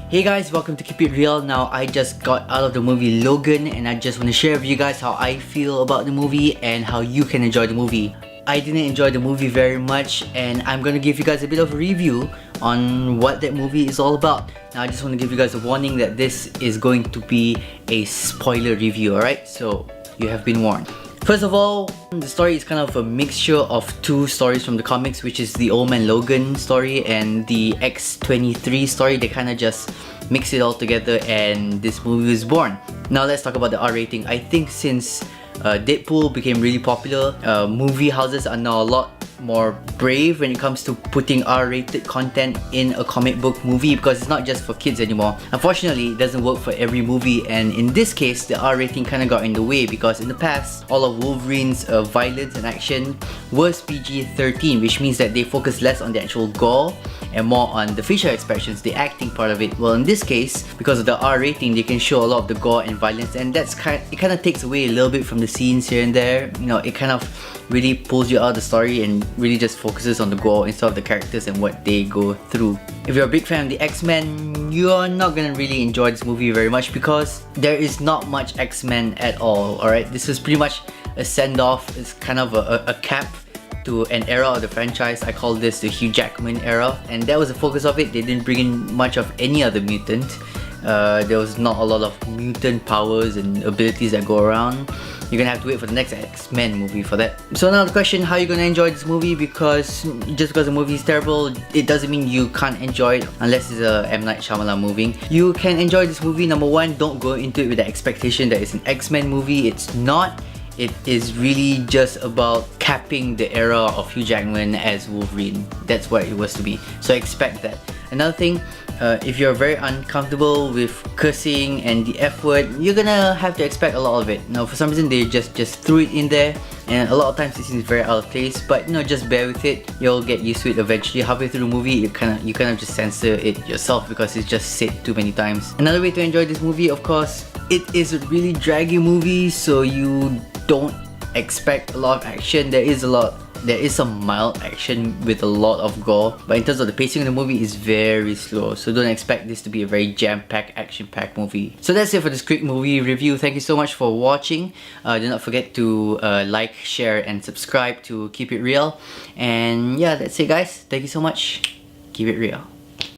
Hey guys, welcome to Keep It Real. Now I just got out of the movie Logan and I just want to share with you guys how I feel about the movie and how you can enjoy the movie. I didn't enjoy the movie very much and I'm gonna give you guys a bit of a review on what that movie is all about. Now I just want to give you guys a warning that this is going to be a spoiler review, alright? So you have been warned. First of all, the story is kind of a mixture of two stories from the comics, which is the Old Man Logan story and the X-23 story. They kind of just mix it all together and this movie was born. Now let's talk about the R rating. I think since Deadpool became really popular, movie houses are now a lot more brave when it comes to putting R-rated content in a comic book movie because it's not just for kids anymore. Unfortunately, it doesn't work for every movie, and in this case, the R rating kind of got in the way because in the past, all of Wolverine's violence and action was PG-13, which means that they focus less on the actual gore and more on the facial expressions, the acting part of it. Well, in this case, because of the R rating, they can show a lot of the gore and violence, and it kind of takes away a little bit from the scenes here and there. You know, it kind of really pulls you out of the story and really just focuses on the gore instead of the characters and what they go through. If you're a big fan of the X-Men, you're not gonna really enjoy this movie very much because there is not much X-Men at all, alright? This is pretty much a send-off. It's kind of a cap to an era of the franchise. I call this the Hugh Jackman era, and that was the focus of it. They didn't bring in much of any other mutant. There was not a lot of mutant powers and abilities that go around. You're gonna have to wait for the next X-Men movie for that. So now the question, how are you gonna enjoy this movie? Because just because the movie is terrible, it doesn't mean you can't enjoy it unless it's a M. Night Shyamalan movie. You can enjoy this movie. Number one, don't go into it with the expectation that it's an X-Men movie. It's not. It is really just about capping the era of Hugh Jackman as Wolverine. That's what it was to be. So expect that. Another thing, if you're very uncomfortable with cursing and the F word, you're gonna have to expect a lot of it. Now, for some reason, they just threw it in there, and a lot of times it seems very out of place. But you know, just bear with it. You'll get used to it eventually. Halfway through the movie, you kind of just censor it yourself because it's just said too many times. Another way to enjoy this movie, of course, it is a really draggy movie, so you don't expect a lot of action. There is some mild action with a lot of gore, but in terms of the pacing of the movie is very slow, so don't expect this to be a very jam-packed, action-packed movie. So that's it for this quick movie review. Thank you so much for watching. Do not forget to like, share and subscribe to Keep It Real. And yeah, that's it guys. Thank you so much. Keep it real.